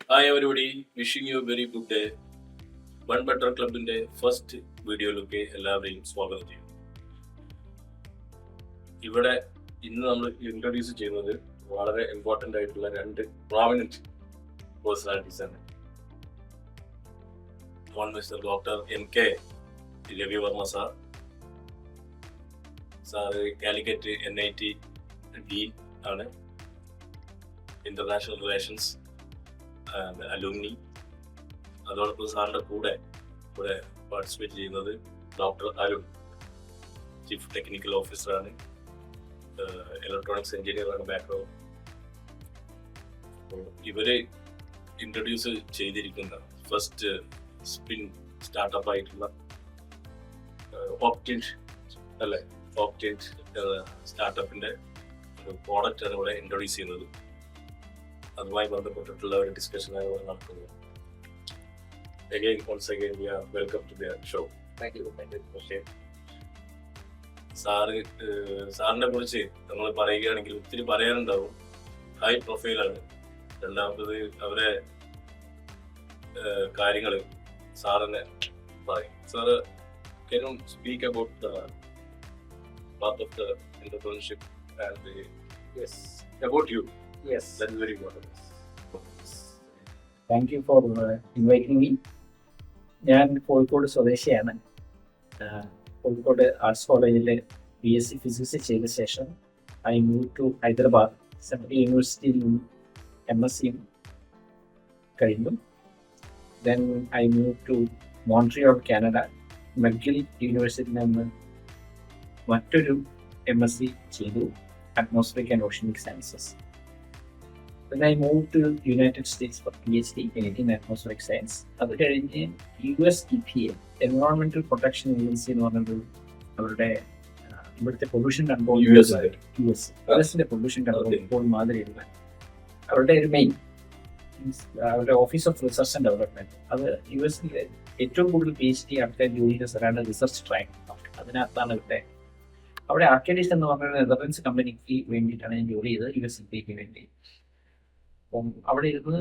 Hi everybody, wishing you very good day. One better ക്ലബിന്റെ first വീഡിയോയിലേക്ക് എല്ലാവരെയും സ്വാഗതം ചെയ്യും. ഇവിടെ ഇന്ന് നമ്മൾ ഇൻട്രൊഡ്യൂസ് ചെയ്യുന്നത് വളരെ ഇമ്പോർട്ടൻ്റ് ആയിട്ടുള്ള രണ്ട് പ്രോമിനന്റ് പേഴ്സണാലിറ്റീസ് ആണ്. One mister doctor MK Ravivarma sir. Sir Calicut NIT dean ആണ്, ഇന്റർനാഷണൽ റിലേഷൻസ് ആൻഡ് അലൂമിനി. അതോടൊപ്പം സാറിന്റെ കൂടെ പാർട്ടിസിപ്പേറ്റ് ചെയ്യുന്നത് ഡോക്ടർ അരുൺ, ചീഫ് ടെക്നിക്കൽ ഓഫീസറാണ്, ഇലക്ട്രോണിക്സ് എഞ്ചിനീയറാണ് ബാക്ക്ഗ്രൗണ്ട്. ഇവര് ഇൻട്രൊഡ്യൂസ് ചെയ്തിരിക്കുന്ന ഫസ്റ്റ് സ്പിൻ സ്റ്റാർട്ടപ്പ് ആയിട്ടുള്ള ഓപ്റ്റിൻറ്റ് അല്ലെ, ഓപ്റ്റിൻറ്റ് സ്റ്റാർട്ടപ്പിന്റെ ഒരു പ്രോഡക്റ്റ് ആണ് ഇവിടെ ഇൻട്രൊഡ്യൂസ് ചെയ്യുന്നത്. അതുമായി ബന്ധപ്പെട്ടിട്ടുള്ള ഒരു ഡിസ്കഷനാണ് ഇവിടെ നടക്കുന്നത്. Again, once again, we are welcome to the show. Thank you. സാറിനെ കുറിച്ച് നമ്മൾ പറയുകയാണെങ്കിൽ ഒത്തിരി പറയാനുണ്ടാവും. ഹൈ പ്രൊഫൈലാണ്. രണ്ടാമത്തത് അവരെ കാര്യങ്ങൾ സാറിനെ പറയും. Sir can you speak about the path of the entrepreneurship and Yes. about you? Yes. That is very important. Thank you for inviting me. ഞാൻ കോഴിക്കോട് സ്വദേശിയാണ്. കോഴിക്കോട് ആർട്സ് കോളേജിൽ BSc ഫിസിക്സ് ചെയ്ത ശേഷം I move to Hyderabad central യൂണിവേഴ്സിറ്റിയിൽ നിന്ന് MSc കഴിഞ്ഞു. Then I move to Montreal Canada. McGill യൂണിവേഴ്സിറ്റിയിൽ നിന്ന് മറ്റൊരു MSc ചെയ്തു, atmospheric and oceanic sciences. Then I moved to United States for PhD in atmospheric science. അത് കഴിഞ്ഞ് US EPA, Environmental Protection Agency എന്ന് പറഞ്ഞൊരു അവരുടെ ഇവിടുത്തെ പൊല്യൂഷൻ കൺട്രോൾ, യുഎസിന്റെ പൊല്യൂഷൻ കൺട്രോൾ മാതിരിയുള്ള അവരുടെ ഒരു മെയിൻ അവരുടെ office of research and development. അത് US-ലെ ഏറ്റവും കൂടുതൽ PhD ആൾക്കാർ ജോലി ചെയ്യുന്ന സ്ഥലമാണ് റിസർച്ച് ട്രാക്ക്. അതിനകത്താണ് ഇവിടെ അവിടെ ആർക്കേഡിസ് എന്ന് പറഞ്ഞ നെതർലൻഡ്സ് കമ്പനിക്ക് വേണ്ടിയിട്ടാണ് ഞാൻ ജോലി ചെയ്തത്, US EPAക്ക് വേണ്ടി. അപ്പം അവിടെ ഇരുന്ന്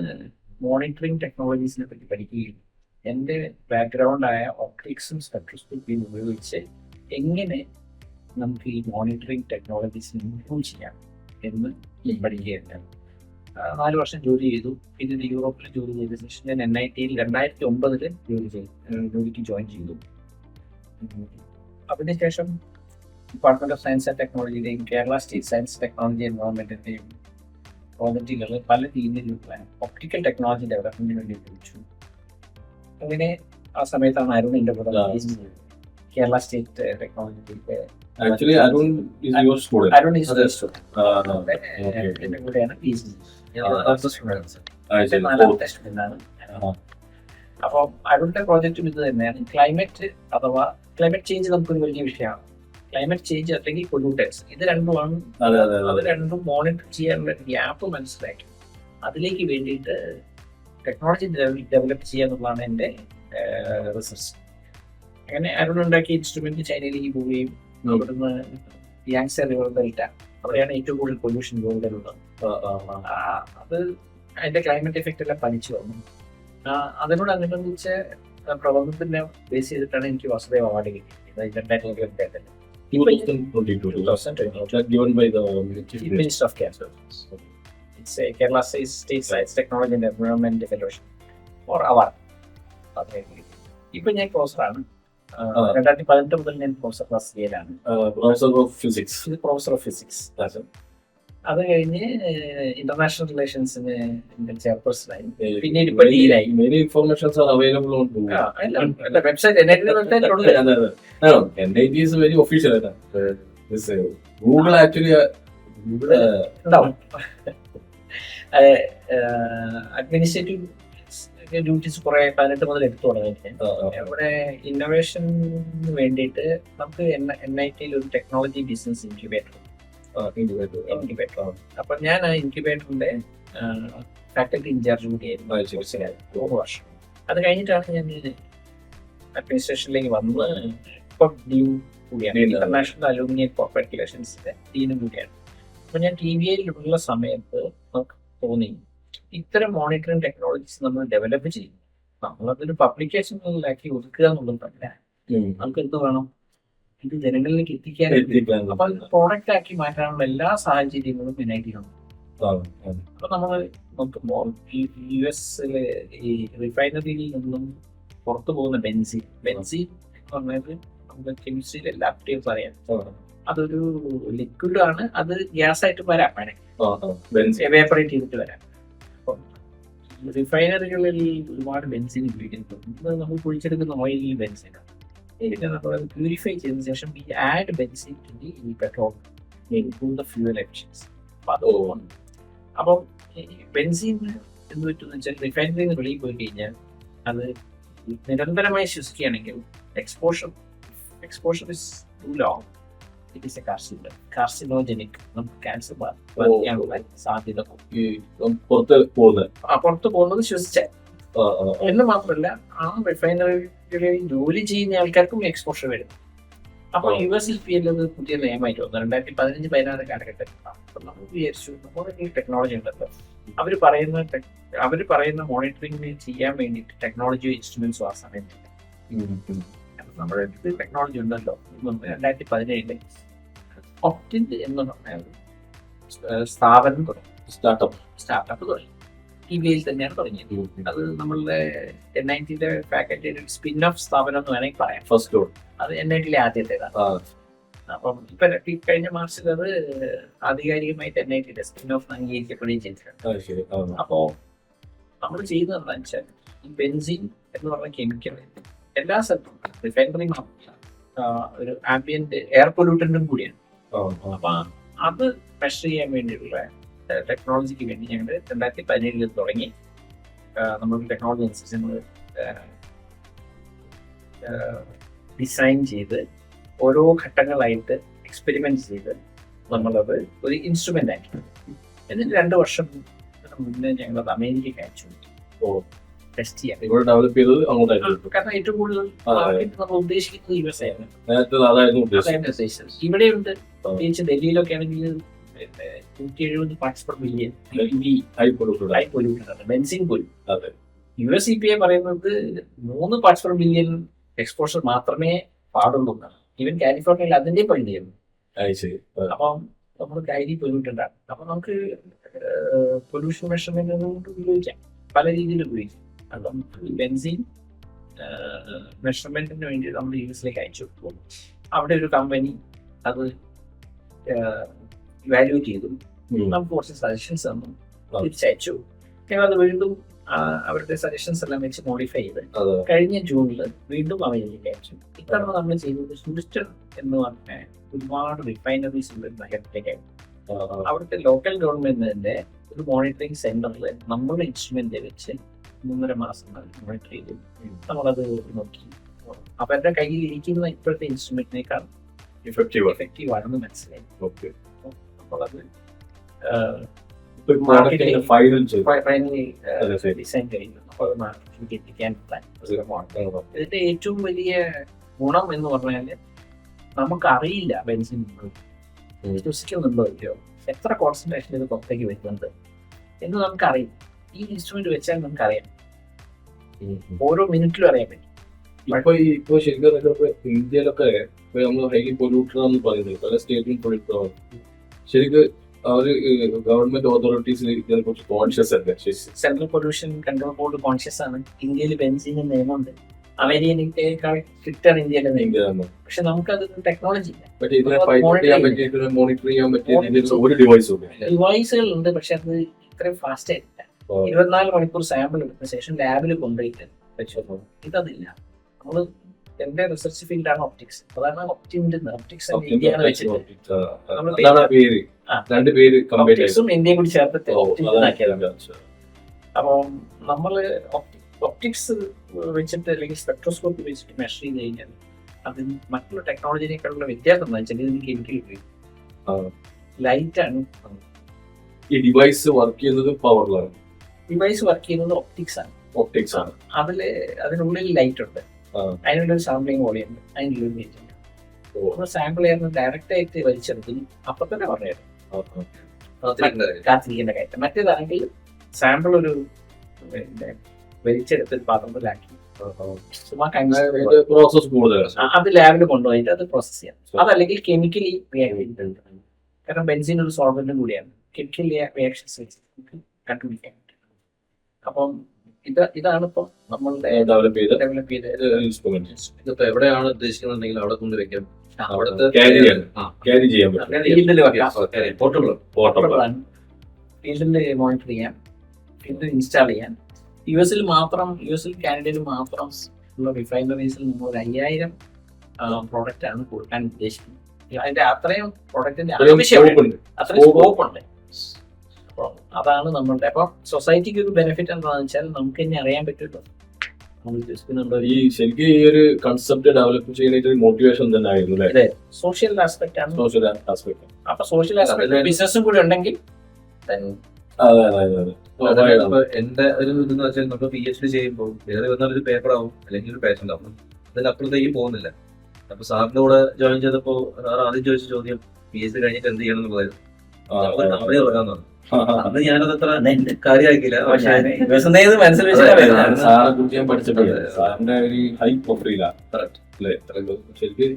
മോണിറ്ററിങ് ടെക്നോളജീസിനെ പറ്റി പഠിക്കുകയും എൻ്റെ ബാക്ക്ഗ്രൗണ്ടായ ഓപ്റ്റിക്സും സ്പെക്ട്രോസ്കോപ്പിയും ഉപയോഗിച്ച് എങ്ങനെ നമുക്ക് ഈ മോണിറ്ററിങ് ടെക്നോളജീസിനെ ഇംപ്രൂവ് ചെയ്യാം എന്ന് പഠിക്കുകയായിരുന്നു. 4 വർഷം ജോലി ചെയ്തു. പിന്നീട് യൂറോപ്പിൽ ജോലി ചെയ്ത ശേഷം ഞാൻ NIT-യിൽ 2009 ജോലിക്ക് ജോയിൻ ചെയ്തു. അതിനുശേഷം ഡിപ്പാർട്ട്മെന്റ് ഓഫ് സയൻസ് ആൻഡ് ടെക്നോളജിയുടെയും കേരള സ്റ്റേറ്റ് സയൻസ് ടെക്നോളജി എൻവയോൺമെന്റിന്റെയും പ്രോജക്റ്റുകൾ പല രീതിയിലുള്ള ഒപ്റ്റിക്കൽ ടെക്നോളജി ഡെവലപ്മെന്റിന് വേണ്ടി ഉപയോഗിച്ചു. അങ്ങനെ ആ സമയത്താണ് അരുണിന്റെ കൂടെ Kerala state technology. Actually, Arun is your student. Arun is എന്റെ കൂടെയാണ് നാലാമത്തെ സ്റ്റുഡൻ്റാണ്. അപ്പോൾ അരുണിന്റെ പ്രോജക്റ്റും ഇത് തന്നെയാണ്. ക്ലൈമറ്റ് അഥവാ ക്ലൈമറ്റ് ചേഞ്ച് നമുക്കൊരു വലിയ വിഷയമാണ്. ക്ലൈമറ്റ് ചേഞ്ച് അല്ലെങ്കിൽ പൊല്യൂട്ടൻസ്, ഇത് രണ്ടുമാണ്. അത് രണ്ടും മോണിറ്റർ ചെയ്യാനുള്ള ഗ്യാപ്പ് മനസ്സിലാക്കി അതിലേക്ക് വേണ്ടിയിട്ട് ടെക്നോളജി ഡെവലപ്പ് ചെയ്യുക എന്നുള്ളതാണ് എൻ്റെ റിസർച്ച്. അങ്ങനെ അരുൺ ഉണ്ടാക്കിയ ഇൻസ്ട്രുമെന്റ് ചൈനയിലേക്ക് പോവുകയും അവിടുന്ന് യാങ്സെ റിവർ ഡെൽറ്റ, അവിടെയാണ് ഏറ്റവും കൂടുതൽ പൊല്യൂഷൻ കൂടുതലുള്ളത്. അത് അതിന്റെ ക്ലൈമറ്റ് എഫക്റ്റ് എല്ലാം പഠിച്ചു വന്നു. അതിനോടനുബന്ധിച്ച് പ്രബന്ധത്തിനെ ബേസ് ചെയ്തിട്ടാണ് എനിക്ക് വാസുദേവ് അവാർഡ് കിട്ടിയത് 2022. 2022 given by the Chief Minister of Kerala. It's a Kerala State Science Technology and Environment Fellowship for award. ഇപ്പൊ ഞാൻ പ്രൊഫസറാണ്. 2018 മുതൽ ഞാൻ പ്രൊഫസർ ക്ലാസ്സിലാണ്. professor of physics. Professor of physics. അത് കഴിഞ്ഞ് ഇന്റർനാഷണൽ റിലേഷൻസിന് ചെയർപേഴ്സണായി. പിന്നീട് ഇപ്പൊ ഡീലായി. Many informations are available on website NIT is very official. This Google actually ഉണ്ടാവും. അഡ്മിനിസ്ട്രേറ്റീവ് ഡ്യൂട്ടീസ് കുറെ 18 മുതൽ എടുത്തു തുടങ്ങി. ഇവിടെ ഇന്നോവേഷന് വേണ്ടിയിട്ട് നമുക്ക് NIT-ൽ ഒരു ടെക്നോളജി ബിസിനസ് ഇൻക്യുബേറ്റർ. അപ്പൊ ഞാൻ ആ ഇൻക്യുബേറ്ററിന്റെ ഫാക്കൽറ്റി ഇൻചാർജ് കൂടിയായിരുന്നു 3 വർഷം. അത് കഴിഞ്ഞിട്ടാണ് ഞാൻ അഡ്മിനിസ്ട്രേഷനിലേക്ക് വന്നത്. ഇപ്പൊ ഡ്യൂ കൂടിയാണ്, ഇന്റർനാഷണൽ അലൂമിനിയം കോർപ്പറേറ്റ് റിലേഷൻസിന്റെ ഡീനും കൂടിയാണ്. അപ്പൊ ഞാൻ TVI'ലുള്ള സമയത്ത് നമുക്ക് തോന്നി ഇത്തരം മോണിറ്ററിംഗ് ടെക്നോളജീസ് നമ്മൾ ഡെവലപ്പ് ചെയ്യും. നമ്മളതൊരു പബ്ലിക്കേഷനിലാക്കി ഒതുക്കുക എന്നുള്ളതല്ല. നമുക്ക് എന്ത് വേണം, ഇത് ജനങ്ങളിലേക്ക് എത്തിക്കാൻ അപ്പൊ പ്രോഡക്റ്റ് ആക്കി മാറ്റാനുള്ള എല്ലാ സാഹചര്യങ്ങളും എൻഐടിയിലുണ്ട്. അപ്പൊ നമ്മൾ നോക്കുമ്പോൾ ഈ US-ലെ ഈ റിഫൈനറിയിൽ നിന്നും പുറത്തു പോകുന്ന ബെൻസിൻ എന്ന് പറഞ്ഞാൽ നമുക്ക് കെമിസ്ട്രിയിൽ എല്ലാ കുട്ടികൾക്കും അറിയാം. അതൊരു ലിക്വിഡ് ആണ്, അത് ഗ്യാസ് ആയിട്ട് വരാം, വേണമെങ്കിൽ എവാപ്പറേറ്റ് ചെയ്തിട്ട് വരാം. അപ്പം റിഫൈനറികളിൽ ഒരുപാട് ബെൻസിൻ ഉപയോഗിക്കുന്നുണ്ട്. നമ്മൾ കുഴിച്ചെടുക്കുന്ന ഓയിലിൽ ബെൻസിനാണ്. പിന്നെ നമ്മൾ പ്യൂരിഫൈ ചെയ്തതിനു ശേഷം ഈ add benzene to the petrol improve the fuel efficiency. അപ്പം അതുകൊണ്ട് അപ്പം ബെൻസിൻ എന്ന് പറ്റുന്ന വെച്ചാൽ റിഫൈനറിയിൽ നിന്ന് വെളിയിൽ പോയി കഴിഞ്ഞാൽ അത് നിരന്തരമായി ശ്വസിക്കുകയാണെങ്കിൽ exposure is too long, it is a carcinogenic, നമുക്ക് ക്യാൻസർ ബാധിക്കാനുള്ള സാധ്യത പുറത്ത് പോകുന്നത് ശ്വസിച്ചാൽ. എന്ന് മാത്രമല്ല, ആ റിഫൈനറികളിൽ ജോലി ചെയ്യുന്ന ആൾക്കാർക്കും എക്സ്പോഷർ വരും. അപ്പൊ USEPA അത് പുതിയ നിയമമായിട്ട് വന്നു 2015-16 കാലഘട്ടത്തിൽ. അപ്പൊ നമ്മൾ വിചാരിച്ചു നമ്മുടെ ഈ ടെക്നോളജി ഉണ്ടല്ലോ, അവര് പറയുന്ന മോണിറ്ററിംഗ് ചെയ്യാൻ വേണ്ടിയിട്ട് ടെക്നോളജിയോ ഇൻസ്ട്രുമെന്റ്സോ ആ സമയത്ത് നമ്മുടെ അടുത്ത് ടെക്നോളജി ഉണ്ടല്ലോ. 2017 ഒപ്റ്റിൻ എന്ന് പറഞ്ഞ സ്ഥാപനം തുടങ്ങി, സ്റ്റാർട്ടപ്പ് തുടങ്ങി. TVയിൽ തന്നെയാണ് തുടങ്ങിയത്. അത് നമ്മളുടെ NIT-യുടെ ഫാക്കൽറ്റിയുടെ സ്പിൻ ഓഫ് സ്ഥാപനം എന്ന് വേണമെങ്കിൽ പറയാം. അത് NIT-ലെ ആദ്യത്തേതാണ്. അപ്പം ഇപ്പൊ കഴിഞ്ഞ മാർച്ചിൽ അത് ആധികാരികമായിട്ട് NIT-യുടെ സ്പിൻ ഓഫ് അംഗീകരിക്കപ്പെടുകയും ചെയ്തിട്ടുണ്ട്. അപ്പോ നമ്മൾ ചെയ്യുന്നത് എന്താണെന്ന് വെച്ചാൽ ഈ ബെൻസിൻ എന്ന് പറഞ്ഞ കെമിക്കൽ എല്ലാ സ്ഥലത്തും റിഫൈനറി ഒരു ആംബിയന്റ് എയർ പൊല്യൂട്ടന്റും കൂടിയാണ്. അപ്പൊ അത് മെഷർ ചെയ്യാൻ വേണ്ടിയുള്ള ടെക്നോളജിക്ക് വേണ്ടി ഞങ്ങൾ 2017 തുടങ്ങി. നമ്മൾ ടെക്നോളജി അനുസരിച്ച് നമ്മൾ ഡിസൈൻ ചെയ്ത് ഓരോ ഘട്ടങ്ങളായിട്ട് എക്സ്പെരിമെന്റ് ചെയ്ത് നമ്മളത് ഒരു ഇൻസ്ട്രുമെന്റ് ആക്കി. എന്നിട്ട് 2 വർഷം മുന്നേ ഞങ്ങളത് അമേരിക്കയ്ക്ക് അയച്ചു ടെസ്റ്റ് ചെയ്യാൻ. ഡെവലപ്പ് ചെയ്തത് അങ്ങോട്ടായിരുന്നു. കാരണം ഏറ്റവും കൂടുതൽ നമ്മൾ ഉദ്ദേശിക്കുന്നത് US ആയിരുന്നു. ഇവിടെയുണ്ട്, പ്രത്യേകിച്ച് ഡൽഹിയിലൊക്കെ ആണെങ്കിൽ 170 parts per million high polluted benzene പോലും. USEPA പറയുന്നത് 3 പാർട്സ് പെർ മില്യൺ എക്സ്പോഷർ മാത്രമേ പാടുള്ളൂ എന്നാണ്. ഈവൻ കാലിഫോർണിയയിൽ അതിന്റെ പരിധിയുണ്ട്. അപ്പം നമ്മൾ ഹൈലി പൊല്യൂട്ടഡ് ആണ്. അപ്പൊ നമുക്ക് പൊല്യൂഷൻ മെഷർമെന്റ് ഉപയോഗിക്കാം, പല രീതിയിൽ ഉപയോഗിക്കാം. അപ്പം ബെൻസിൻ മെഷർമെന്റിന് വേണ്ടി നമ്മൾ US-ലേക്ക് അയച്ചു കൊടുക്കും. അവിടെ ഒരു കമ്പനി അത് ഇവാലുവേറ്റ് ചെയ്തു, നമുക്ക് കുറച്ച് സജഷൻസ് തന്നു, തിരിച്ചയച്ചു. ഞങ്ങളത് വീണ്ടും അവരുടെ സജഷൻസ് എല്ലാം വെച്ച് മോഡിഫൈ ചെയ്ത് കഴിഞ്ഞ ജൂണിൽ വീണ്ടും അമേരിക്കയ്ക്ക് അയച്ചു. ഇത്തവണ നമ്മൾ ചെയ്തത് ഹ്യൂസ്റ്റൺ എന്ന് പറഞ്ഞ ഒരുപാട് റിഫൈനറീസ് ഉള്ള നഗരത്തിലേക്കായിരുന്നു. അവിടുത്തെ ലോക്കൽ ഗവൺമെന്റിന്റെ ഒരു മോണിറ്ററിംഗ് സെന്ററിൽ നമ്മുടെ ഇൻസ്ട്രുമെന്റ് വെച്ച് 3.5 മാസം മോണിറ്റർ ചെയ്തു. നമ്മളത് നോക്കി, അവരുടെ കയ്യിൽ ഇരിക്കുന്ന ഇപ്പോഴത്തെ ഇൻസ്ട്രുമെന്റിനേക്കാൾ എഫക്റ്റീവ് ആണെന്ന് മനസ്സിലായി. അപ്പോൾ അത് ഡിസൈൻ കഴിഞ്ഞു. അപ്പോൾ അത് മാർക്കറ്റിലേക്ക് എത്തിക്കാൻ പ്ലാൻ. ഇതിന്റെ ഏറ്റവും വലിയ ഗുണം എന്ന് പറഞ്ഞാല് നമുക്കറിയില്ല ബെൻസിൻ ശ്വസിക്കുന്നുണ്ടോ ഇല്ലയോ, എത്ര കോൺസെൻട്രേഷൻ ഇത് പുറത്തേക്ക് വരുന്നുണ്ട് എന്ന് നമുക്കറിയില്ല. ഈ ഇൻസ്ട്രുമെന്റ് വെച്ചാൽ നമുക്കറിയാം, ഓരോ മിനിറ്റിലും അറിയാൻ പറ്റും. ഇപ്പൊ ശരിക്കും ഇന്ത്യയിലൊക്കെ നമ്മൾ ഹൈലി പൊല്യൂട്ടഡ് എന്ന് പറയുന്നത് പല സ്റ്റേറ്റിലും പൊല്യൂട്ടഡ്. ശരിക്കും അവര് ഗവൺമെന്റ് ഓതോറിറ്റീസിൽ ഇതിനെ കുറിച്ച് കോൺഷ്യസ് അല്ല. Central pollution control board conscious ആണ്. ഇന്ത്യയിൽ ബെൻസിന് നിയമമുണ്ട്, അമേരിക്കയേക്കാൾ സ്ട്രിക്റ്റ് ആണ് ഇന്ത്യയിലെ നിയമം. പക്ഷെ നമുക്കത് ടെക്നോളജി ഇല്ല. മോണിറ്റർ ചെയ്യാൻ പറ്റിയ ഒരു ഡിവൈസുകൾ ഉണ്ട്, പക്ഷെ അത് ഇത്രയും ഫാസ്റ്റ് ആയിട്ടില്ല. 24 മണിക്കൂർ സാമ്പിൾ എടുത്ത ശേഷം ലാബിൽ കൊണ്ടുപോയിട്ട് വെച്ചു. ഇതതില്ല. നമ്മള് എന്റെ റിസർച്ച് ഫീൽഡാണ് ഒപ്റ്റിക്സ്. അതാണ് ഒപ്റ്റിക്സ് ഇന്ത്യയാണ് വെച്ചിട്ട് ഒപ്റ്റിക്സും ഇന്ത്യയും കൂടി ചേർത്തിട്ട് അപ്പം നമ്മള് ഒപ്റ്റിക്സ് വെച്ചിട്ട് അല്ലെങ്കിൽ സ്പെക്ട്രോസ്കോപ്പി വെച്ചിട്ട് മെഷർ ചെയ്ത് കഴിഞ്ഞാൽ അതിന് മറ്റുള്ള ടെക്നോളജിനേക്കാളുള്ള വ്യത്യാസം എന്താ വെച്ചാൽ ഇതിന് കെമിക്കൽ ഉപയോഗിക്കും, ലൈറ്റ് ആണ്. ഈ ഡിവൈസ് വർക്ക് ചെയ്യുന്നത് പവറിലാണ്. ഡിവൈസ് വർക്ക് ചെയ്യുന്നത് ഒപ്റ്റിക്സ് ആണ്. അതിനുള്ളിൽ ലൈറ്റ് ഉണ്ട്, അതിനുള്ള ഒരു സാമ്പിളിംഗ് വോളിയം ഉണ്ട്, അതിനുള്ള ഒരു ഗേജ് ഉണ്ട്. നമ്മൾ സാമ്പിൾ ചെയ്യുന്നത് ഡയറക്റ്റ് ആയിട്ട് വലിച്ചെടുക്കും, അപ്പൊ തന്നെ പറഞ്ഞു കാത്തിരിക്കേണ്ട കാര്യം. മറ്റേതാണെങ്കിൽ സാമ്പിൾ ഒരു പിന്നെ വലിച്ചെടുത്ത് ഒരു പാത്രത്തിലാക്കി ചുമ്മാ പ്രോസസ് കൂടുതലാണ്. അത് ലാബിൽ കൊണ്ടുപോയിട്ട് അത് പ്രോസസ് ചെയ്യാം. അതല്ലെങ്കിൽ കെമിക്കലി റിയാക്ട്, കാരണം ബെൻസിൻ ഒരു സോൾവെന്റും കൂടിയാണ്. കെമിക്കൽ റിയാക്ഷൻസ് കണ്ടുപിടിക്കാൻ പറ്റും. അപ്പം ഇതാണ് ഇപ്പം നമ്മളുടെ ഡെവലപ്പ് ചെയ്ത ഡെവലപ്പ് ചെയ്ത ഇൻസ്ട്രുമെന്റ് ഇതിപ്പോ എവിടെയാണ് ഉദ്ദേശിക്കുന്നുണ്ടെങ്കിൽ അവിടെ കൊണ്ടുവയ്ക്കാം. അവിടുത്തെ ക്യാരി ചെയ്യാൻ പറ്റും. ഫീൽഡിൽ വെക്കാം, പോർട്ടബിൾ പോർട്ടബിൾ ഫീൽഡിൽ മോണിറ്റർ ചെയ്യാം, ഫീൽഡിൽ ഇൻസ്റ്റാൾ ചെയ്യാൻ. യു എസിൽ കാനഡയിൽ മാത്രം ഉള്ള റിഫൈനറീസിൽ നമ്മൾ ഒരു 5000 പ്രോഡക്റ്റ് ആണ് കൊടുക്കാൻ ഉദ്ദേശിക്കുന്നത്. അതിന്റെ അത്രയും പ്രോഡക്റ്റിന്റെ ആവശ്യമുണ്ട്, അത്രയും സ്കോപ്പ് ഉണ്ട്. അപ്പോൾ അതാണ് നമ്മളുടെ. അപ്പം സൊസൈറ്റിക്ക് ഒരു ബെനിഫിറ്റ് എന്താണെന്ന് വെച്ചാൽ നമുക്ക് തന്നെ അറിയാൻ പറ്റുമല്ലോ നമ്മൾ ഉദ്ദേശിക്കുന്നുണ്ടോ. ഈ ശരിക്കും ഈ ഒരു കൺസെപ്റ്റ് ഡെവലപ്പ് ചെയ്യുന്ന മോട്ടിവേഷൻ തന്നെ ആയിരുന്നു അല്ലേ? സോഷ്യൽ ആസ്പെക്ട് ആണ്. Social aspect. അപ്പൊ സോഷ്യൽ ആസ്പെക്ട് ബിസിനസ്സും കൂടി ഉണ്ടെങ്കിൽ then അതെ അതെ അതെ. എന്റെ ഒരു ഇതെന്ന് വെച്ചാൽ നമ്മൾ PhD ചെയ്യുമ്പോൾ വേറെ വന്നാൽ ഒരു പേപ്പർ ആവും അല്ലെങ്കിൽ ഒരു പേഷ്യന്റ് ആവും, അതിനപ്പുറത്തേക്ക് പോകുന്നില്ല. അപ്പൊ സാറിന്റെ കൂടെ ജോയിൻ ചെയ്തപ്പോ സാർ ആദ്യം ചോദിച്ച ചോദ്യം PhD കഴിഞ്ഞിട്ട് എന്ത് ചെയ്യണം എന്നുള്ളതായിരുന്നു. അവിടെ ഇറങ്ങാന്ന് പറഞ്ഞു. അന്ന് ഞാനത് അത്ര കാര്യമാക്കില്ല. പക്ഷേ മനസ്സിൽ വെച്ചാൽ സാറെ കുറിച്ച് ഞാൻ പഠിച്ചിട്ടുണ്ട്. സാറിന്റെ ഒരു ഹൈ പ്രൊഫൈലാണ് അല്ലേ? ശരിക്കും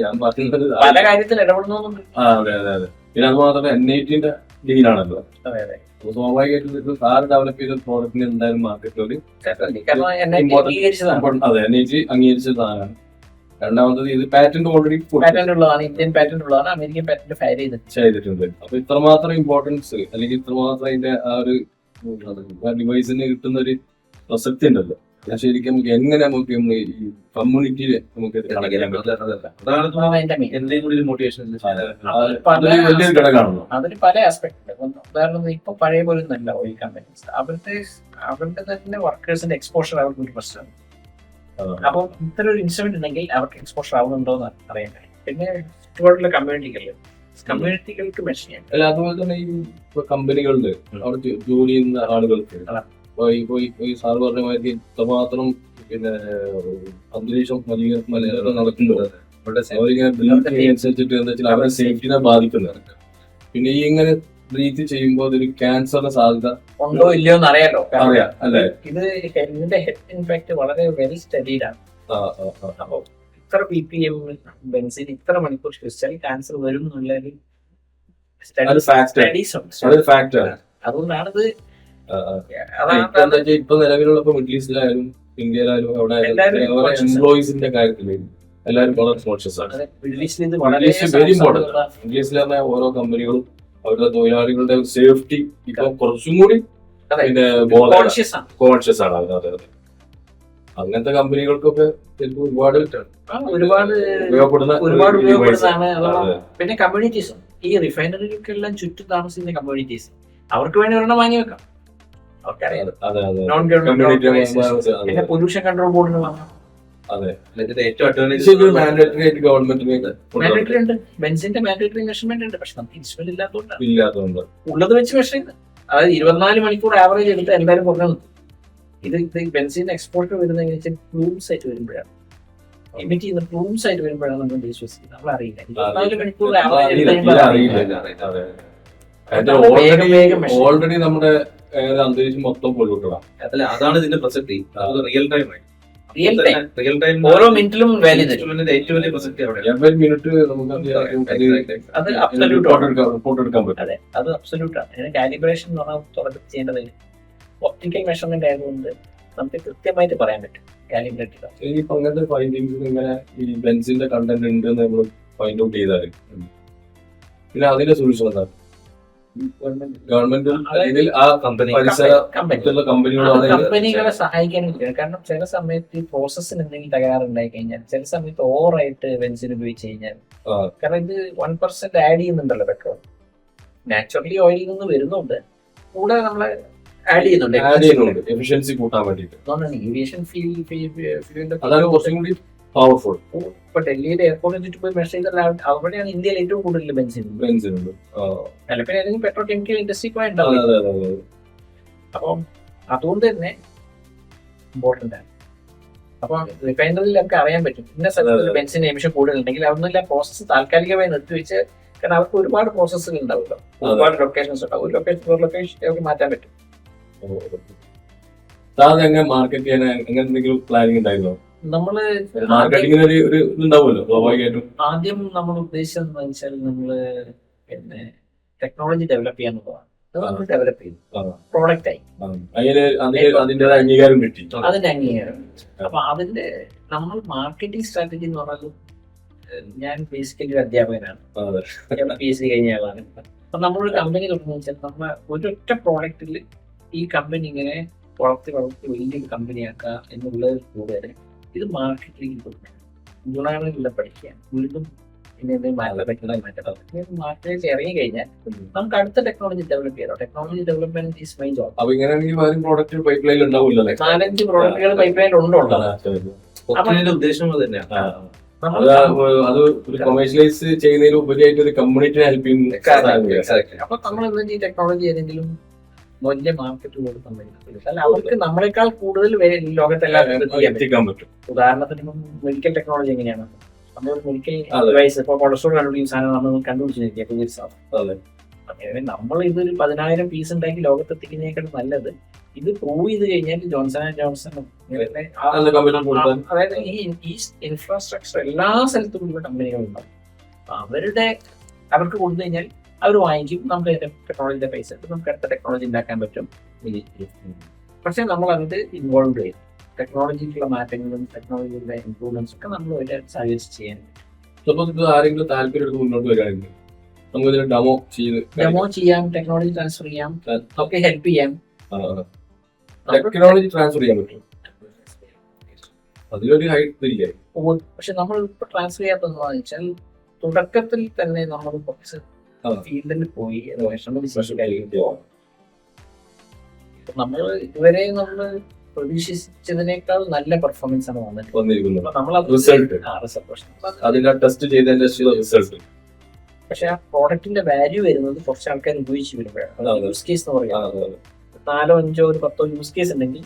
ഞാൻ പറയുന്നത് പല കാര്യത്തിൽ ഇടപെടുന്നുണ്ട്. അതെ അതെ അതെ. പിന്നെ അത് മാത്രമല്ല NIT-ന്റെ ഡീനാണല്ലോ. സ്വാഭാവികമായിട്ടും സാറ് ഡെവലപ്പ് ചെയ്ത പ്രോഡക്റ്റിന് എന്തായാലും മാർക്കറ്റിൽ കാരണം അതെ NIT അംഗീകരിച്ച സാധനമാണ്. രണ്ടാമത്തത് ഇത് പാറ്റന്റ് ഓൾറെഡി പാറ്റന്റ് ഉള്ളതാണ്, ഇന്ത്യൻ പാറ്റന്റ് ഉള്ളതാണ്, അമേരിക്കൻ പാറ്റന്റ് ഫയൽ ചെയ്തിട്ടുണ്ട്. അപ്പൊ ഇത്രമാത്രം ഇമ്പോർട്ടൻസ് അല്ലെങ്കിൽ ഇത്രമാത്രം അതിന്റെ ആ ഒരു ഡിവൈസിന് കിട്ടുന്ന ഒരു പ്രസക്തി ഉണ്ടല്ലോ. ശരിക്കും നമുക്ക് എങ്ങനെ നമുക്ക് ഈ കമ്മ്യൂണിറ്റിയിൽ നമുക്ക് എന്തെങ്കിലും കൂടി മോട്ടിവേഷൻ വലിയൊരു ഘടകമാണല്ലോ. അതിന് പല ആസ്പെക്ട്. ഉദാഹരണം ഇപ്പൊ പഴയ പോലെ ഒന്നല്ല ഓയിൽ കമ്പനീസ്. അവരുടെ തന്നെ വർക്കേഴ്സിന്റെ എക്സ്പോഷർ അവർക്ക് ഒരു പ്രശ്നമാണ്. അപ്പൊ ഇത്തരം ഒരു ഇൻസ്ട്രുമെന്റ് ഉണ്ടെങ്കിൽ അവർക്ക് എക്സ്പോഷർ ആവുന്നുണ്ടോ എന്ന് അറിയാൻ കഴിയും. പിന്നെ ചുറ്റുപാടുള്ള കമ്മ്യൂണിറ്റികൾക്ക് മെഷർ ചെയ്യാൻ. അല്ല അതുപോലെ തന്നെ ഈ കമ്പനികളില് അവിടെ ജോലി ചെയ്യുന്ന ആളുകൾക്ക് ഈ സാർ പറഞ്ഞ മാതിരി ഇത്രമാത്രം പിന്നെ അന്തരീക്ഷം മലിനീകരണം നടക്കുമ്പോൾ അനുസരിച്ചിട്ട് എന്താ വെച്ചാൽ അവരുടെ സേഫ്റ്റിനെ ബാധിക്കുന്നത്. പിന്നെ ഈ ഇങ്ങനെ ബ്രീത്ത് ചെയ്യുമ്പോൾ അതൊരു ക്യാൻസറിന്റെ സാധ്യത ഉണ്ടോ ഇല്ലയോ എന്ന് അറിയാലോ. അറിയാം അല്ലെ? ഇതിന്റെ ഹെഡ് ഇൻഫാക്ട് വളരെ വെൽ സ്റ്റഡീഡാണ്. അപ്പൊ ഇത്ര BPM ബെൻസിൻ ഇത്ര മണിക്കൂർ ശ്വസിച്ചാൽ ക്യാൻസർ വരും എന്നുള്ളൊരു സ്റ്റഡീസ് ഉണ്ട്. അതുകൊണ്ടാണിത്. ഇപ്പൊ നിലവിലുള്ള മിഡിൽ ഈസ്റ്റിലായാലും ഇന്ത്യയിലായാലും അവിടെ എംപ്ലോയീസിന്റെ കാര്യത്തിൽ എല്ലാവരും വളരെ കോൺഷ്യസ് ആണ്. Very important. മിഡിൽ ഈസ്റ്റിൽ പറഞ്ഞ ഓരോ കമ്പനികളും അവരുടെ തൊഴിലാളികളുടെ സേഫ്റ്റി ഇപ്പൊ കുറച്ചും കൂടി പിന്നെ കോൺഷ്യസ് ആണ്. അതെ അതെ. അങ്ങനത്തെ കമ്പനികൾക്കൊക്കെ ഒരുപാട് ഉപയോഗപ്പെടുന്നതാണ്. പിന്നെ കമ്മ്യൂണിറ്റീസും ഈ റിഫൈനറികൾക്കെല്ലാം ചുറ്റും താമസിക്കുന്ന കമ്മ്യൂണിറ്റീസ് അവർക്ക് വേണ്ടി ഒരെണ്ണം വാങ്ങി വെക്കാം. അവർക്കറിയാം. നോൺ ഗവൺമെന്റ് പിന്നെ പൊല്യൂഷൻ കൺട്രോൾ ബോർഡിന് വാങ്ങാം. അതെ. ഏറ്റവും മാൻഡേറ്ററി ഉണ്ട്. ബെൻസിന്റെ മാൻഡേറ്ററി മെഷർമെന്റ് ഉണ്ട്. പക്ഷെ നമുക്ക് ഇൻസ്ട്രുമെന്റ് ഇല്ലാത്തതുകൊണ്ട് ഉള്ളത് വെച്ച് മെഷർ ചെയ്യുന്നത്. അതായത് 24 മണിക്കൂർ ആവറേജ് എടുത്ത് എന്തായാലും കുറഞ്ഞു നിൽക്കും. ഇത് ബെൻസിന്റെ എക്സ്പോർട്ട് വരുന്നതെന്ന് വെച്ചാൽ പ്ലൂംസ് ആയിട്ട് വരുമ്പോഴാണ്, ഇമിറ്റ് ചെയ്യുന്ന പ്ലൂംസ് ആയിട്ട് വരുമ്പോഴാണ് നമ്മൾ വിശ്വസിക്കുന്നത്. നമ്മൾ അറിയില്ല 24 മണിക്കൂർ ഓൾറെഡി നമ്മുടെ അന്തരീക്ഷം മൊത്തം പൊല്യൂട്ടഡാണ്. അല്ല അതാണ് ഇതിന്റെ പ്രസക്തി. റിയൽ ടൈം ആയി റിയൽ ടൈം ഓരോ മിനിറ്റിലും വാല്യൂ തരും. ഏറ്റവും വലിയ പ്രസക്തി അവിടെ മിനിറ്റ് നമുക്ക് അത് അബ്സല്യൂട്ട് റിപ്പോർട്ട് എടുക്കാൻ പറ്റും. അതെ, അത് അബ്സല്യൂട്ട് ആണ്. അതിന് കാലിബ്രേഷൻ എന്ന് പറഞ്ഞാൽ തുറന്ന് ചെയ്യേണ്ടത് ഒപ്റ്റിക്കൽ മെഷർമെന്റ് ആയതുകൊണ്ട് നമുക്ക് കൃത്യമായിട്ട് പറയാൻ പറ്റും കാലിബ്രേറ്റ്. ഇനിയിപ്പോ അങ്ങനത്തെ ഫൈൻഡിങ്സ് ഇങ്ങനെ ഈ ബെൻസിന്റെ കണ്ടന്റ് ഉണ്ട് എന്ന് നമ്മൾ ഫൈൻഡ് ഔട്ട് ചെയ്താൽ പിന്നെ അതിന്റെ സൊല്യൂഷൻ എന്താണ്? ഗവൺമെന്റും അല്ലെങ്കിൽ ആ കമ്പനികളെ സഹായിക്കാനും പറ്റില്ല. കാരണം ചില സമയത്ത് ഈ പ്രോസസ്സിന് എന്തെങ്കിലും തകരാറുണ്ടായി കഴിഞ്ഞാൽ, ചില സമയത്ത് ഓവറായിട്ട് ബെൻസിൻ ഉപയോഗിച്ച് കഴിഞ്ഞാൽ, കാരണം ഇത് 1% ആഡ് ചെയ്യുന്നുണ്ടല്ലോ പെട്രോൾ, നാച്ചുറലി ഓയിലിൽ നിന്ന് വരുന്നുണ്ട്, കൂടെ നമ്മളെ ആഡ് ചെയ്യുന്നുണ്ട് എഫിഷ്യൻസി കൂട്ടാൻ വേണ്ടിയിട്ട്. ഏവിയേഷൻ ഫീൽഡ് അതാണ് കുറച്ചും കൂടി പവർഫുൾ. ഇപ്പൊ ഡൽഹിയിലെ എയർപോർട്ടിൽ ചുറ്റും പോയി മെഷർ ചെയ്താൽ അവിടെയാണ് ഇന്ത്യയിൽ ഏറ്റവും കൂടുതൽ ബെൻസിൻ ഉണ്ട്. ചിലപ്പോൾ ഏതെങ്കിലും പെട്രോ കെമിക്കൽ ഇൻഡസ്ട്രി പോയി ഉണ്ടാവും. അപ്പം അതുകൊണ്ട് തന്നെ ഇമ്പോർട്ടന്റ് ആണ്. അപ്പൊ റിഫൈനറിയിൽ നമുക്ക് അറിയാൻ പറ്റും ഇന്ന സ്ഥലത്ത് ബെൻസിന്റെ എമിഷൻ കൂടുതലുണ്ടെങ്കിൽ അതൊന്നുമില്ല, പ്രോസസ്സ് താൽക്കാലികമായി നിർത്തിവെച്ച് കാരണം അവർക്ക് ഒരുപാട് പ്രോസസ്സുകൾ ഉണ്ടാവുമല്ലോ, ഒരുപാട് ലൊക്കേഷൻസ് ഉണ്ടാവും. ഒരു ലൊക്കേഷൻ അവർക്ക് മാറ്റാൻ പറ്റും. സാധാരണ എങ്ങനെ മാർക്കറ്റ് ചെയ്യാൻ അങ്ങനെ എന്തെങ്കിലും പ്ലാനിങ് ഉണ്ടായിരുന്നോ? നമ്മള് മാർക്കറ്റിങ്ങിന് ഒരു ഇതുണ്ടാവുമല്ലോ സ്വാഭാവികമായിട്ടും. ആദ്യം നമ്മൾ ഉദ്ദേശിച്ചതെന്ന് വെച്ചാൽ നമ്മള് പിന്നെ ടെക്നോളജി ഡെവലപ്പ് ചെയ്യാന്നുള്ളതാണ്. അത് നമ്മൾ ഡെവലപ്പ് ചെയ്തു, പ്രോഡക്റ്റ് ആയി, അതിന്റേതായ അംഗീകാരം കിട്ടി. അതിന്റെ അംഗീകാരം. അപ്പൊ അതിന്റെ നമ്മൾ മാർക്കറ്റിംഗ് സ്ട്രാറ്റജി എന്ന് പറഞ്ഞാൽ, ഞാൻ ബേസിക്കലി ഒരു അധ്യാപകനാണ്, PhD കഴിഞ്ഞ ആളാണ്. അപ്പൊ നമ്മളൊരു കമ്പനി തുടങ്ങുന്ന വെച്ചാൽ നമ്മൾ ഒരൊറ്റ പ്രോഡക്റ്റിൽ ഈ കമ്പനി ഇങ്ങനെ വളർത്തി വലിയൊരു കമ്പനിയാക്കുക എന്നുള്ളത് കൂടെ ഇത് മാർക്കറ്റിലേക്ക് കൊടുക്കണം, ഗുണങ്ങളിലെല്ലാം പഠിക്കുക, വീണ്ടും പിന്നെ മാർക്കറ്റിലേക്ക് ഇറങ്ങി കഴിഞ്ഞാൽ നമുക്ക് അടുത്ത ടെക്നോളജി ഡെവലപ്പ് ചെയ്യണം. Technology development is my job. അപ്പൊ ഇങ്ങനെയാണെങ്കിൽ വേറെ പ്രോഡക്റ്റ് പൈപ്പ് ലൈനിൽ ഉണ്ടാവില്ല. 4-5 പ്രോഡക്റ്റുകൾ പൈപ്പ് ലൈനിൽ ഉണ്ടോ? ഉദ്ദേശം അത് തന്നെയാണ്. അത് ഒരു കൊമേഴ്ഷ്യലൈസ് ചെയ്യുന്നതിന് ഉപരിയായിട്ട് ഒരു കമ്മ്യൂണിറ്റിനെ ഹെൽപ്പ് ചെയ്യുന്ന. അപ്പൊ നമ്മൾ ഈ ടെക്നോളജി ഏതെങ്കിലും വലിയ മാർക്കറ്റുകളോട് കമ്പനി അവർക്ക് നമ്മളെക്കാൾ കൂടുതൽ ലോകത്തെല്ലാം എത്തിക്കാൻ പറ്റും. ഉദാഹരണത്തിന് മെഡിക്കൽ ടെക്നോളജി എങ്ങനെയാണ്, നമ്മൾ മെഡിക്കൽ ഡിവൈസ് ഇപ്പൊ കൊളസ്ട്രോൾ കണ്ടുപിടിക്കുന്ന സാധനം നമ്മൾ കണ്ടുപിടിച്ചിരിക്കുക. നമ്മൾ ഇതൊരു 10,000 പീസ് ഉണ്ടാക്കി ലോകത്തെത്തിക്കുന്നതിനേക്കാൾ നല്ലത് ഇത് പ്രൂവ് ചെയ്ത് കഴിഞ്ഞാൽ ജോൺസൺ ആൻഡ് ജോൺസൺ അതായത് ഈ ഇൻഫ്രാസ്ട്രക്ചർ എല്ലാ സ്ഥലത്തും ഉള്ള കമ്പനികളുണ്ടാവും. അവർക്ക് കൊടുത്തു കഴിഞ്ഞാൽ അവർ വാങ്ങിക്കും, നമുക്ക് ടെക്നോളജിയുടെ പൈസ ഇട്ട് നമുക്ക് അടുത്ത ടെക്നോളജി ഉണ്ടാക്കാൻ പറ്റും. പക്ഷെ നമ്മൾ അതിൽ ഇൻവോൾവ് ചെയ്യും. ടെക്നോളജിക്കുള്ള മാറ്റങ്ങളും ടെക്നോളജിയുടെ ഇംപ്രൂവ്മെന്റ്സ് ഒക്കെ നമ്മൾ സജസ്റ്റ് ചെയ്യാൻ പറ്റും. ആരെങ്കിലും താല്പര്യം എടുത്ത് മുന്നോട്ട് വരികയാണെങ്കിൽ നമുക്ക് ഡെമോ ചെയ്യാം, ടെക്നോളജി ട്രാൻസ്ഫർ ചെയ്യാം, ഒക്കെ ഹെൽപ്പ് ചെയ്യാം. ടെക്നോളജി ട്രാൻസ്ഫർ ചെയ്യാൻ പറ്റും, അതിലൊരു ഹൈറ്റ് ഇല്ല. പക്ഷെ നമ്മൾ ഇപ്പൊ ട്രാൻസ്ഫർ ചെയ്യാത്തതെന്ന് വെച്ചാൽ തുടക്കത്തിൽ തന്നെ നമ്മൾ കുറച്ച് ഫീൽഡിൽ പോയി നമ്മൾ ഇതുവരെ നമ്മൾ പ്രതീക്ഷിച്ചതിനേക്കാൾ നല്ല പെർഫോമൻസ് ആണ് വന്നിരിക്കുന്നത്. പക്ഷെ ആ പ്രോഡക്റ്റിന്റെ വാല്യൂ വരുന്നത് കുറച്ച് ആൾക്കാർ ഉപയോഗിച്ച് വരുമ്പോഴാണ്. യൂസ് കേസ് എന്ന് പറയുന്നത് 4, 5, 10 യൂസ് കേസ് ഉണ്ടെങ്കിൽ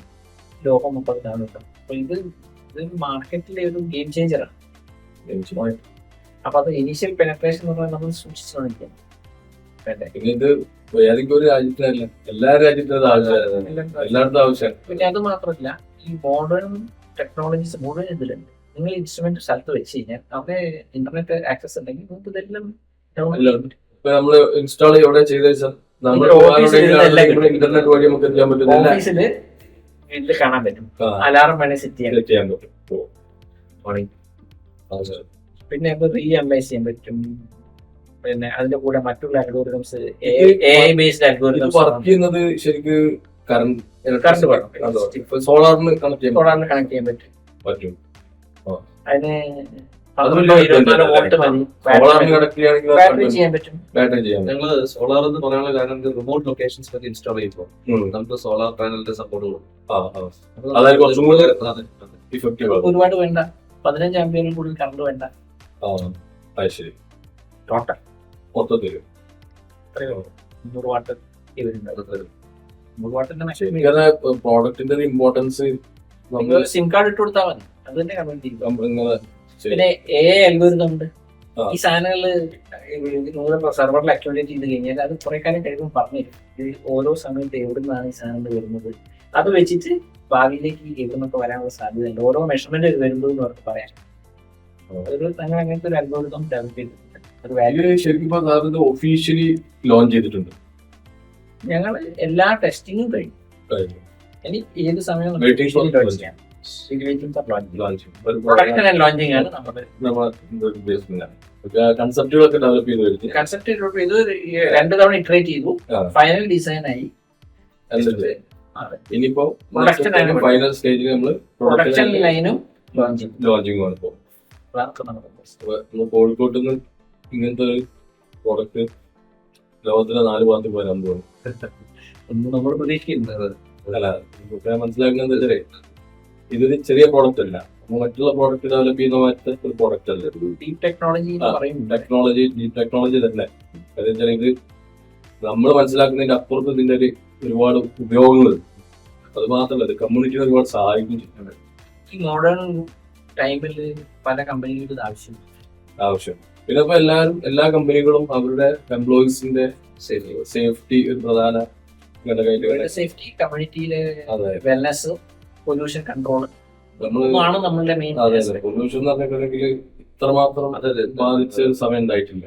ലോകം 30 കാണുന്നുണ്ട്. അപ്പൊ ഇത് മാർക്കറ്റിലെ ഒരു ഗെയിം ചേഞ്ചറാണ്. അപ്പൊ അത് ഇനീഷ്യൽ പെനട്രേഷൻ എന്ന് പറഞ്ഞാൽ നമ്മൾ സൂക്ഷിച്ചു നോക്കിയാൽ ഇത് ഏതെങ്കിലും ഒരു രാജ്യത്തിനല്ല, എല്ലാ രാജ്യത്തും എല്ലായിടത്തും ആവശ്യമാണ്. പിന്നെ അത് മാത്രമല്ല, ഈ മോഡേൺ ടെക്നോളജീസ് മുഴുവൻ ഇതിലുണ്ട്. നിങ്ങൾ ഇൻസ്ട്രുമെന്റ് സ്ഥലത്ത് വെച്ച് കഴിഞ്ഞാൽ അവിടെ ഇന്റർനെറ്റ് ആക്സസ് ഉണ്ടെങ്കിൽ നിങ്ങൾക്ക് ഇതെല്ലാം നമ്മള് ഇൻസ്റ്റാൾ എവിടെ ചെയ്ത് വെച്ചാൽ ഇന്റർനെറ്റ് വഴി നമുക്ക് ചെയ്യാൻ പറ്റും. ഓഫീസില് വീട്ടിൽ കാണാൻ പറ്റും, അലാറം വേണേ സെറ്റ് ചെയ്യാൻ പറ്റും. പിന്നെ റീഅനലൈസ് ചെയ്യാൻ പറ്റും. പിന്നെ അതിന്റെ കൂടെ മറ്റുള്ള algorithms, AI based algorithms work ചെയ്യുന്നത് ശരിക്കും കറണ്ട് വേണം. സോളാറിന് കണക്ട് ചെയ്യാൻ പറ്റും. അതിന് ബാറ്ററി ചെയ്യാൻ പറ്റും. ഞങ്ങള് സോളാർ എന്ന് പറയാനുള്ള കാരണം റിമോട്ട് ലൊക്കേഷൻസ് ഒക്കെ ഇൻസ്റ്റാൾ ചെയ്യുമ്പോൾ നമുക്ക് സോളാർ പാനലിന്റെ സപ്പോർട്ട് കൊടുക്കും. ഒരുപാട് വേണ്ട, 15 ആമ്പിയറിൽ കൂടുതൽ കറണ്ട് വേണ്ട. ടോട്ടൽ മൊത്തത്തിൽ 100 വാട്ട് പ്രോഡക്റ്റിന്റെ ഇമ്പോർട്ടൻസ് സിം കാർഡ് ഇട്ട് കൊടുത്താൽ മതി, അത് തന്നെ കമ്പ്യൂട്ടർ. പിന്നെ AI അൽഗോരിതം ഉണ്ട്. ഈ സാധനങ്ങള് സെർവറിൽ അക്യുമുലേറ്റ് ചെയ്ത് കഴിഞ്ഞാൽ അത് കുറെ കാലം കഴിയുമ്പോൾ പറഞ്ഞുതരും ഇത് ഓരോ സമയത്ത് എവിടെ നിന്നാണ് ഈ സാധനങ്ങൾ വരുന്നത്. അത് വെച്ചിട്ട് ഭാവിയിലേക്ക് എവിടെ നിന്നൊക്കെ വരാനുള്ള സാധ്യതയുണ്ട്. ഓരോ മെഷർമെന്റ് വരുമ്പോൾ എന്ന് അവർക്ക് പറയാം. ഞങ്ങൾ അങ്ങനത്തെ ഒരു അൽഗോരിതം ഡെവലപ്പ് ചെയ്തിട്ടുണ്ട്. ശരിക്കും ഒഫീഷ്യലി ലോഞ്ച് ചെയ്തിട്ടുണ്ട്. ഞങ്ങൾ എല്ലാ ടെസ്റ്റിങ്ങും കഴിഞ്ഞു. ഇനി ഏത് സമയം ലോഞ്ചിങ് ആണ് കൺസെപ്റ്റുകളൊക്കെ ഡെവലപ്പ് ചെയ്ത് കൺസെപ്റ്റ് 2 തവണ ഇറ്ററേറ്റ് ചെയ്തു, ഫൈനൽ ഡിസൈൻ ആയി. ഇനിയിപ്പോ ഫൈനൽ സ്റ്റേജിൽ നമ്മള് പ്രൊഡക്ഷൻ ലൈനും ലോഞ്ചിങ് ആണ്. ഇപ്പോ കോഴിക്കോട്ട് നിന്ന് ഇങ്ങനത്തെ ഒരു പ്രോഡക്റ്റ് ലോകത്തിലെ 4 ഭാഗത്ത് വരാൻ പോകുന്നു. ഒന്നും നമ്മൾ പ്രതീക്ഷിക്കുന്നത് അല്ല, മനസ്സിലാക്കുന്നത് വെച്ചാൽ ഇതൊരു ചെറിയ പ്രോഡക്റ്റ് അല്ല, മറ്റുള്ള പ്രോഡക്റ്റ് ഡെവലപ്പ് ചെയ്യുന്ന മാറ്റത്തെ ഒരു പ്രോഡക്റ്റ് അല്ല. ഡീപ് ടെക്നോളജി ഡീപ് ടെക്നോളജി തന്നെ. അതെന്താ ഇത് നമ്മൾ മനസ്സിലാക്കുന്നതിന്റെ അപ്പുറത്ത് ഇതിന്റെ ഒരുപാട് ഉപയോഗങ്ങൾ. അത് മാത്രമല്ല, ഇത് കമ്മ്യൂണിറ്റിയെ ഒരുപാട് സഹായിക്കും ചെയ്യുന്നുണ്ട്. ഈ മോഡേൺ ടൈമിൽ പല കമ്പനികൾക്ക് ആവശ്യം. പിന്നെ ഇപ്പൊ എല്ലാ കമ്പനികളും അവരുടെ എംപ്ലോയീസിന്റെ സേഫ്റ്റി ഒരു പ്രധാന ഘടകമായിട്ട് സേഫ്റ്റി, കമ്മ്യൂണിറ്റിയിലെ അതെ വെൽനെസ്, പൊല്യൂഷൻ കൺട്രോൾ നമ്മള് ആണ് നമ്മളുടെ മെയിൻ. അതെ പൊല്യൂഷൻ എന്ന് പറഞ്ഞിട്ടുണ്ടെങ്കിൽ ഇത്രമാത്രം ബാധിച്ച ഒരു സമയം ഉണ്ടായിട്ടില്ല.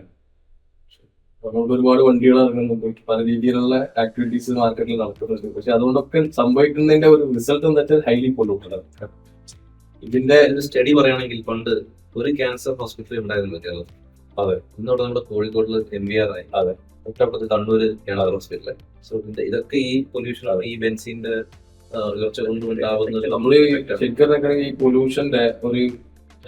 നമുക്ക് ഒരുപാട് വണ്ടികൾ ഇറങ്ങുന്നുണ്ട്, പല രീതിയിലുള്ള ആക്ടിവിറ്റീസ് മാർക്കറ്റിൽ നടക്കുന്നുണ്ട്. പക്ഷെ അതുകൊണ്ടൊക്കെ സംഭവിക്കുന്നതിന്റെ ഒരു റിസൾട്ട് എന്ന് വെച്ചാൽ ഹൈലി പൊല്യൂട്ടഡ് ആണ്. ഇതിന്റെ ഒരു സ്റ്റഡി പറയുകയാണെങ്കിൽ പണ്ട് ഒരു ക്യാൻസർ ഹോസ്പിറ്റൽ ഉണ്ടായിരുന്നില്ല കേരളത്തിൽ. അതെ. ഇന്നവിടെ നമ്മുടെ കോഴിക്കോട്ടിൽ MBR ആയി. അതെ. തൊട്ടപ്പുറത്ത് കണ്ണൂര് ക്യാൻസർ ഹോസ്പിറ്റൽ. സോ ഇതൊക്കെ ഈ പൊല്യൂഷൻ, ഈ ബെൻസിന്റെ ഉയർച്ച കൊണ്ടുണ്ടാവുന്ന നമ്മള് ശരിക്കും ഈ പൊല്യൂഷന്റെ ഒരു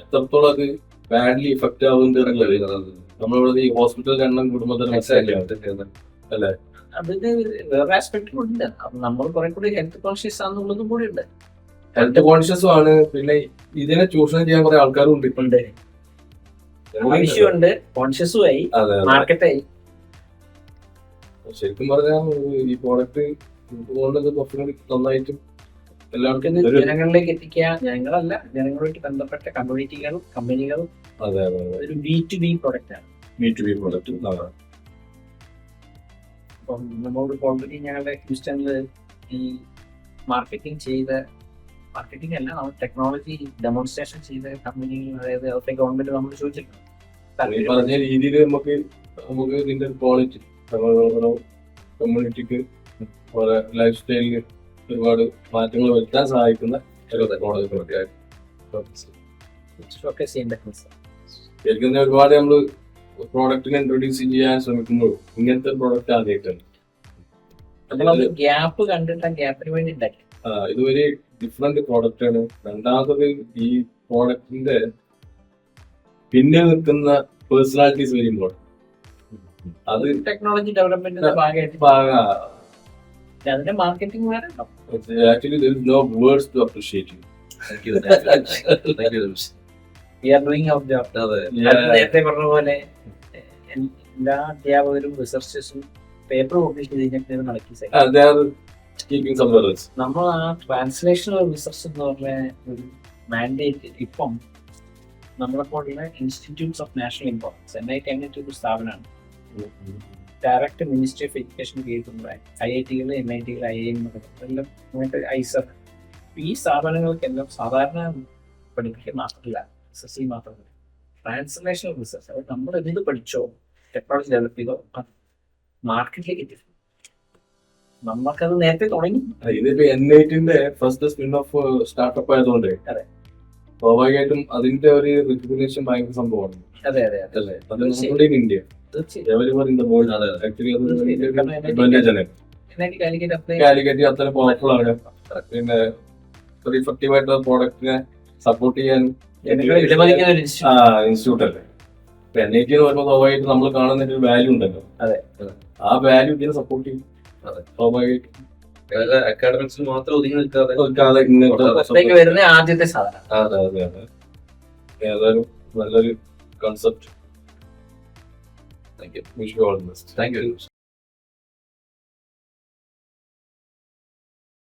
എത്രത്തോളം അത് ബാഡ്ലി ഇഫക്റ്റ് ആവുന്നുണ്ട് എന്നുള്ളത് നമ്മളിവിടെ ഈ ഹോസ്പിറ്റലിന്റെ എണ്ണം കുടുംബത്തിന് മനസ്സിലാക്കിയാണ് അല്ലേ. അതിന് വേറെ ആസ്പെക്ട് ഉണ്ട്. നമ്മൾ കുറെ കൂടി ഹെൽത്ത് കോൺഷ്യസ് ആണെന്നുള്ളതും കൂടി ഉണ്ട്. ഹെൽത്ത് കോൺഷ്യസും ആണ്. പിന്നെ ഇതിനെ ചൂഷണം ചെയ്യാൻ കുറെ ആൾക്കാരും ഉണ്ട്. ഉണ്ട്, ആവശ്യമുണ്ട്, കോൺഷ്യസും ആയി, അതെ മാർക്കറ്റായി. ശരിക്കും പറഞ്ഞാൽ ഈ പ്രോഡക്റ്റ് കൊണ്ടത് കുറച്ചുകൂടി നന്നായിട്ടും എല്ലാവർക്കും ജനങ്ങളിലേക്ക് എത്തിക്കുക. ജനങ്ങളല്ല, ജനങ്ങളുമായിട്ട് ബന്ധപ്പെട്ട കമ്മ്യൂണിറ്റികളും കമ്പനികളും അതെ അതെ ഒരു B2B പ്രോഡക്റ്റ് ആണ്. B2B product. അപ്പം നമ്മളോട് ഓൾറെഡി ഞങ്ങളുടെ ഹ്യൂസ്റ്റണിൽ ഈ മാർക്കറ്റിംഗ് അല്ല, നമ്മൾ ടെക്നോളജി ഡെമോൺസ്ട്രേഷൻ ചെയ്ത കമ്പനികൾ, അതായത് അവരുടെ ഗവൺമെന്റ് നമ്മൾ ചോദിച്ചിട്ടുണ്ട്. ഈ പറഞ്ഞ രീതിയിൽ നമുക്ക് ഇതിന്റെ ക്വാളിറ്റി കമ്മ്യൂണിറ്റിക്ക് ലൈഫ് സ്റ്റൈലിൽ ഒരുപാട് മാറ്റങ്ങൾ വരുത്താൻ സഹായിക്കുന്ന ഷോക്കേസ് ചെയ്യേണ്ട ശരിക്കും ഒരുപാട് നമ്മൾ പ്രോഡക്റ്റിനെ ഇൻട്രൊഡ്യൂസ് ചെയ്യാൻ ശ്രമിക്കുമ്പോൾ ഇങ്ങനത്തെ പ്രോഡക്റ്റ് ആദ്യമായിട്ടാണ്. ഗ്യാപ്പ് കണ്ടിട്ട് ആ ഗ്യാപ്പിന് വേണ്ടി ഉണ്ടാക്കി. ഇതൊരു ഡിഫറെന്റ് പ്രോഡക്റ്റ് ആണ്. രണ്ടാമത്തത് ഈ പ്രോഡക്റ്റിന്റെ പിന്നിൽ നിൽക്കുന്ന പേഴ്സണാലിറ്റീസ് വെരി ഇമ്പോർട്ടന്റ്. അത് ടെക്നോളജി ഡെവലപ്മെന്റിന്റെ ഭാഗമായിട്ട് അതിന്റെ മാർക്കറ്റിംഗ് വേറെ ഉണ്ടാവും. Actually there is no words to appreciate you. Thank you. We are doing our job. അതെ. നേരത്തെ പറഞ്ഞ പോലെ എല്ലാ അധ്യാപകരും റിസർച്ചേഴ്സും പേപ്പർ പബ്ലിഷ് ചെയ്ത് നടക്കി. They are keeping some errors. നമ്മൾ ആ ട്രാൻസ്ലേഷണൽ റിസർച്ച് എന്ന് പറഞ്ഞ ഒരു മാൻഡേറ്റ് ഇപ്പം നമ്മളെപ്പോലുള്ള institutes of national importance NIT അങ്ങനത്തെ ഒരു സ്ഥാപനമാണ്. ഡയറക്റ്റ് മിനിസ്ട്രി ഓഫ് എഡ്യൂക്കേഷൻ കീഴിലുള്ള IIT-കൾ, MIT-കൾ, IIM എല്ലാം അങ്ങനത്തെ ISER. ഈ സ്ഥാപനങ്ങൾക്കെല്ലാം സാധാരണ പഠിപ്പിക്കുക മാത്രമല്ല, SSC മാത്രമല്ല, ട്രാൻസ്ലേഷണൽ റിസർച്ച്. അത് നമ്മൾ എന്ത് പഠിച്ചോ, ടെക്നോളജി ഡെവലപ്പ് ചെയ്തോ, മാർക്കറ്റിലേക്ക് എത്തിക്കും. നമ്മൾക്കത് നേരത്തെ തുടങ്ങി. ഇതിപ്പോ NIT-ന്റെ ഫസ്റ്റ് സ്പിൻ ഓഫ് സ്റ്റാർട്ടപ്പ് ആയതുകൊണ്ട് സ്വാഭാവികമായിട്ടും അതിന്റെ ഒരു റെക്കഗ്നേഷൻ ഭയങ്കര സംഭവമാണ്. അതെ അതെ അല്ലേ? അത് നമ്മുടെ ഇന്ത്യ കാലിക്കറ്റ് അത്ര പവർഫുൾ ആണ്. പിന്നെ ഒരു ഇഫക്റ്റീവായിട്ടുള്ള പ്രോഡക്റ്റിനെ സപ്പോർട്ട് ചെയ്യാൻ ഇൻസ്റ്റിറ്റ്യൂട്ട് അല്ലേ. NIT എന്ന് പറയുമ്പോൾ സ്വാഭാവികമായിട്ട് നമ്മൾ കാണുന്ന ഒരു വാല്യൂ ഉണ്ടല്ലോ. ആ വാല്യൂ ഇതിനെ സപ്പോർട്ട് ചെയ്യും. സ്വാഭാവികമായിട്ടും അക്കാഡമിക്സിൽ മാത്രം ഒതുങ്ങി നിൽക്കാതെ വരുന്ന ആദ്യത്തെ സാധനം. അതെ അതെ അതെ. ഏതായാലും നല്ലൊരു concept. Thank you. Wish you all the best. Thank you.